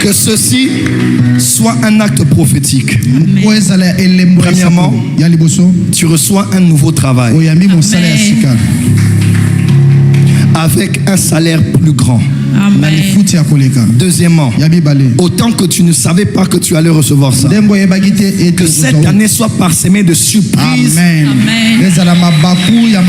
Que ceci soit un acte prophétique. Premièrement, tu reçois un nouveau travail. Avec un salaire plus grand. Amen. Deuxièmement, autant que tu ne savais pas que tu allais recevoir ça, que cette année soit parsemée de surprises. Amen. Tu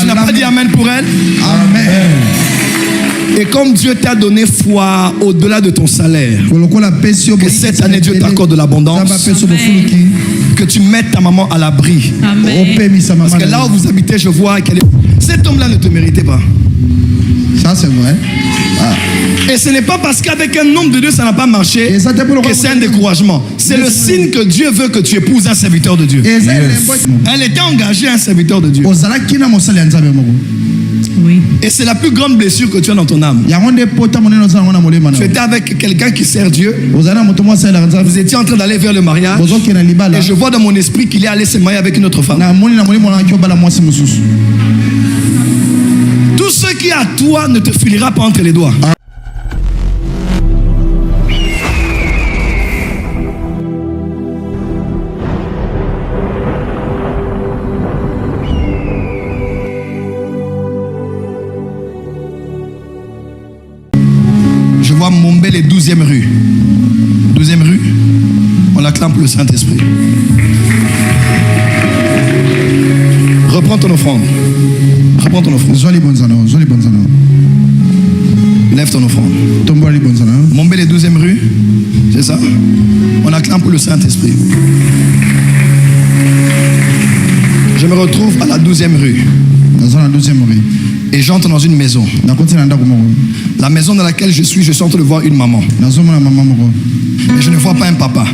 n'as pas dit amen pour elle? Amen. Et comme Dieu t'a donné foi au-delà de ton salaire, que cette année Dieu t'accorde de l'abondance, que tu mettes ta maman à l'abri. Parce que là où vous habitez, je vois qu'elle est... Cet homme-là ne te méritait pas. Ça c'est vrai. Et ce n'est pas parce qu'avec un homme de Dieu ça n'a pas marché que c'est un découragement. C'est le signe que Dieu veut que tu épouses un serviteur de Dieu. Yes. Elle était engagée à un serviteur de Dieu. Oui. Et c'est la plus grande blessure que tu as dans ton âme. Tu étais avec quelqu'un qui sert Dieu. Vous étiez en train d'aller vers le mariage. Et je vois dans mon esprit qu'il est allé se marier avec une autre femme. Tout ce qui est à toi ne te filera pas entre les doigts. Je vois Mombel et 12e rue. 12e rue, on acclame pour le Saint-Esprit. Reprends ton offrande. Reprends ton offrande. Lève ton offrande. Mombel et 12e rue, c'est ça? On acclame pour le Saint-Esprit. Je me retrouve à la 12e rue. Et j'entre dans une maison. La maison dans laquelle je suis en train de voir une maman. Mais je ne vois pas un papa.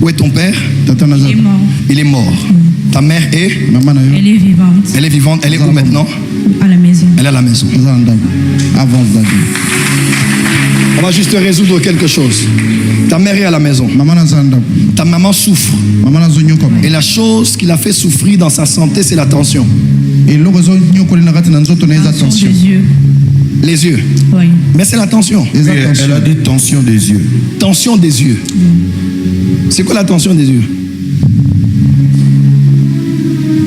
Où est ton père? Il est mort. Il est mort. Ta mère est? Elle est vivante. Elle est vivante. Elle est où maintenant? À la maison. Elle est à la maison. On va juste résoudre quelque chose. Ta mère est à la maison. Ta maman souffre. Et la chose qui l'a fait souffrir dans sa santé, c'est la tension. Les yeux. Oui. Mais c'est la tension. Oui, elle a des tensions des yeux. Tension des yeux. C'est quoi la tension des yeux?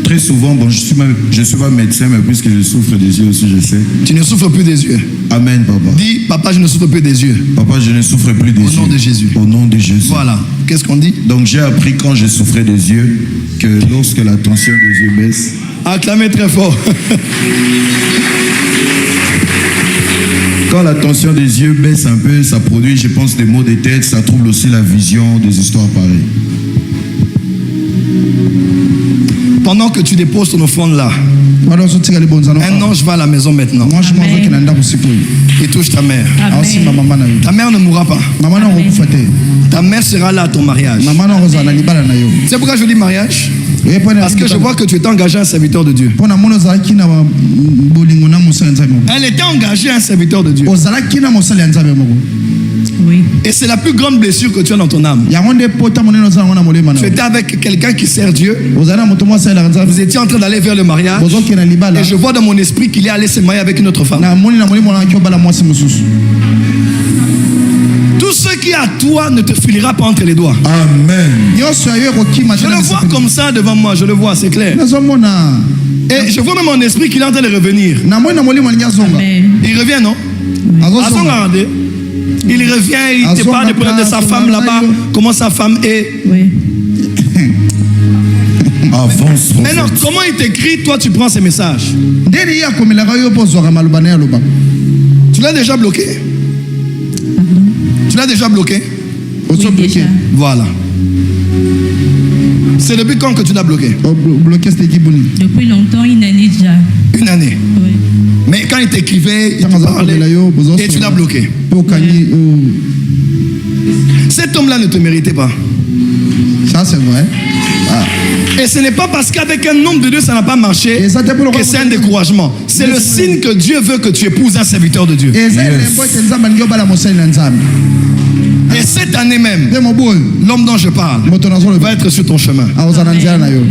Très souvent, bon, je suis pas médecin, mais puisque je souffre des yeux aussi, je sais. Tu ne souffres plus des yeux. Amen, papa. Dis, papa, je ne souffre plus des yeux. Papa, je ne souffre plus des yeux. Au nom de Jésus. Au nom de Jésus. Voilà. Qu'est-ce qu'on dit? Donc j'ai appris quand je souffrais des yeux que lorsque la tension des yeux baisse. Acclamez très fort. Quand la tension des yeux baisse un peu, ça produit, je pense, des maux de tête, ça trouble aussi la vision, des histoires pareilles. Pendant que tu déposes ton offrande là, un ange va à la maison maintenant. Il touche ta mère. Amen. Ta mère ne mourra pas. Ta mère sera là à ton mariage. C'est pourquoi je dis mariage? Parce que je vois que tu es engagé à un serviteur de Dieu. Elle était engagée à un serviteur de Dieu. Oui. Et c'est la plus grande blessure que tu as dans ton âme. Tu étais avec quelqu'un qui sert Dieu. Vous étiez en train d'aller vers le mariage. Et je vois dans mon esprit qu'il est allé se marier avec une autre femme. Tout ce qui est à toi ne te filera pas entre les doigts. Amen. Je le vois comme ça devant moi, je le vois, c'est clair. Et je vois même mon esprit qu'il est en train de revenir. Amen. Il revient, non? Il revient, il te parle des problèmes de sa femme là-bas, comment sa femme est. Oui. Avance. Maintenant, comment il t'écrit, toi tu prends ces messages? Tu l'as déjà bloqué? Tu l'as déjà bloqué? Oui, déjà. Voilà. C'est depuis quand que tu l'as bloqué? Depuis longtemps, une année déjà. Une année. Oui. Mais quand il t'écrivait, il te parlait et tu l'as bloqué. Cet homme-là ne te méritait pas. Ça c'est vrai. Et ce n'est pas parce qu'avec un homme de Dieu ça n'a pas marché que c'est un découragement. C'est le signe que Dieu veut que tu épouses un serviteur de Dieu. Et cette année même, l'homme dont je parle va être sur ton chemin.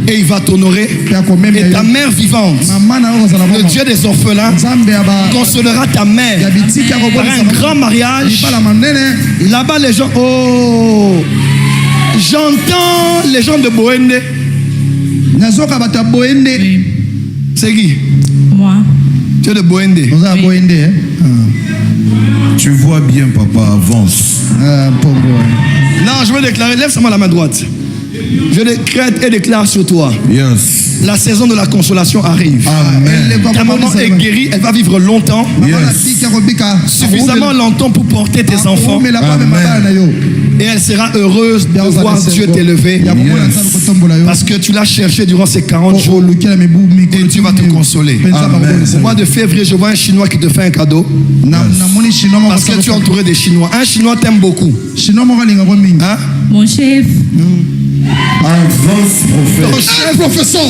Et il va t'honorer. Et ta mère vivante, le Dieu des orphelins, consolera ta mère par un grand mariage. Là-bas, les gens... Oh, j'entends les gens de Boende. C'est qui? Moi. Tu es de Boende. Tu vois bien, papa, avance. Non, je veux déclarer, lève seulement la main droite. Je décrète et déclare sur toi. Yes. La saison de la consolation arrive. Amen. Ta maman est guérie, elle va vivre longtemps. Yes. Suffisamment longtemps pour porter tes enfants. Amen. Et elle sera heureuse de voir Dieu t'élever. Yes. Parce que tu l'as cherché durant ces 40 jours. Et tu vas te consoler. Amen. Au mois de février, je vois un Chinois qui te fait un cadeau. Yes. Parce que tu es entouré des Chinois. Un Chinois t'aime beaucoup. Hein? Mon chef. Avance, prophète.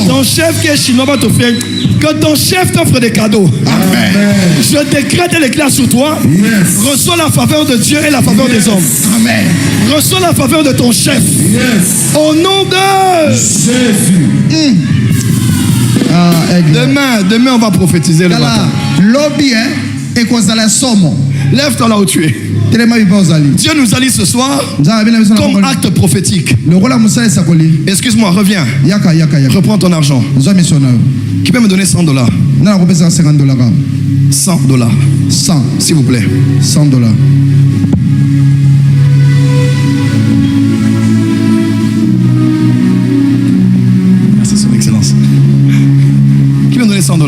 Ton chef qui est chinois va t'offrir. Que ton chef t'offre des cadeaux. Amen. Je décrète et déclare sur toi. Yes. Reçois la faveur de Dieu et la faveur des hommes. Amen. Reçois la faveur de ton chef. Yes. Au nom de Jésus. Demain, on va prophétiser le matin. Lève-toi là où tu es. Dieu nous a dit ce soir comme acte prophétique. Excuse-moi, reviens. Reprends ton argent. Qui peut me donner $100? 100 $. 100. S'il vous plaît. $100. Merci, son excellence. Qui peut me donner $100?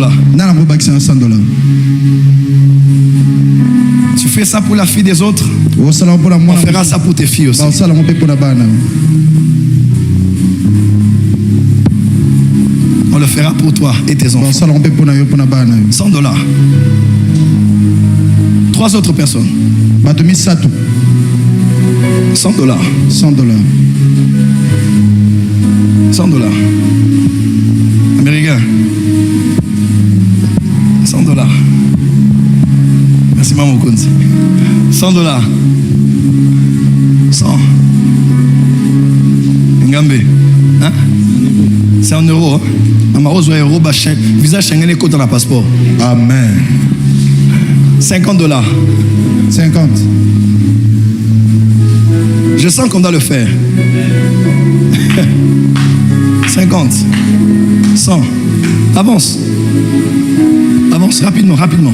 Tu fais ça pour la fille des autres, on fera ça pour tes filles aussi. On le fera pour toi et tes enfants. $100. 3 autres personnes. $100. 100 $. Américain. $100. Merci Maman Kunzi. $100. 100. Ngambe. Hein? C'est en euros. Amarozo euro, visa Schengen et dans la passeport. Amen. $50. 50. Je sens qu'on doit le faire. 50. 100. Avance. Avance rapidement, rapidement.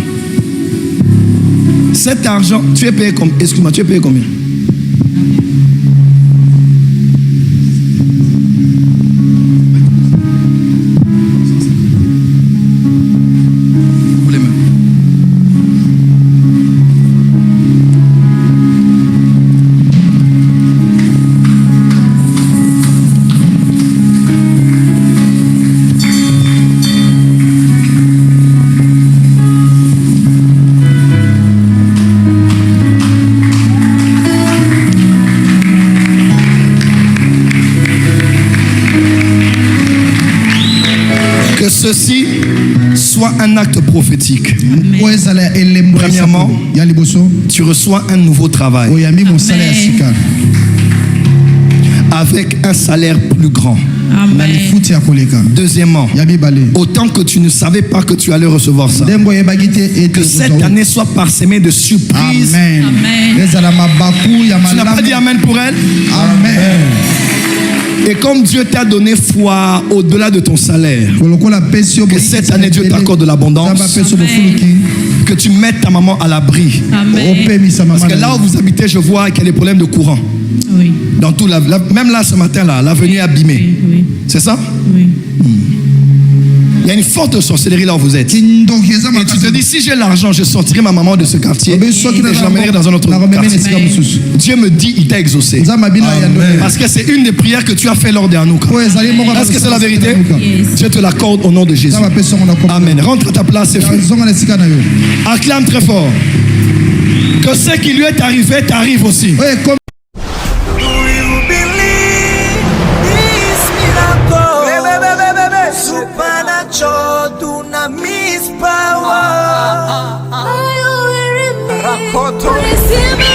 Cet argent, tu es payé combien? Excuse-moi, tu es payé combien? Ceci soit un acte prophétique. Premièrement, tu reçois un nouveau travail. Avec un salaire plus grand. Amen. Deuxièmement, autant que tu ne savais pas que tu allais recevoir ça, que cette année soit parsemée de surprises. Amen. Tu n'as pas dit Amen pour elle? Amen. Et comme Dieu t'a donné foi au-delà de ton salaire, que cette année Dieu t'accorde de l'abondance, que tu mettes ta maman à l'abri. Parce que là où vous habitez, je vois qu'il y a des problèmes de courant. Oui. Dans tout même là ce matin là, l'avenue est abîmée. Oui. C'est ça? Oui. Il y a une forte sorcellerie là où vous êtes. Et tu te dis, si j'ai l'argent, je sortirai ma maman de ce quartier et je l'emmènerai dans un autre quartier. Dieu me dit, il t'a exaucé. Parce que c'est une des prières que tu as fait lors des Hanouka. Est-ce que c'est la vérité? Yes. Dieu te l'accorde au nom de Jésus. Amen. Rentre à ta place, c'est fait. Acclame très fort. Que ce qui lui est arrivé t'arrive aussi. Supernatural dunamis power. Are you hearing me?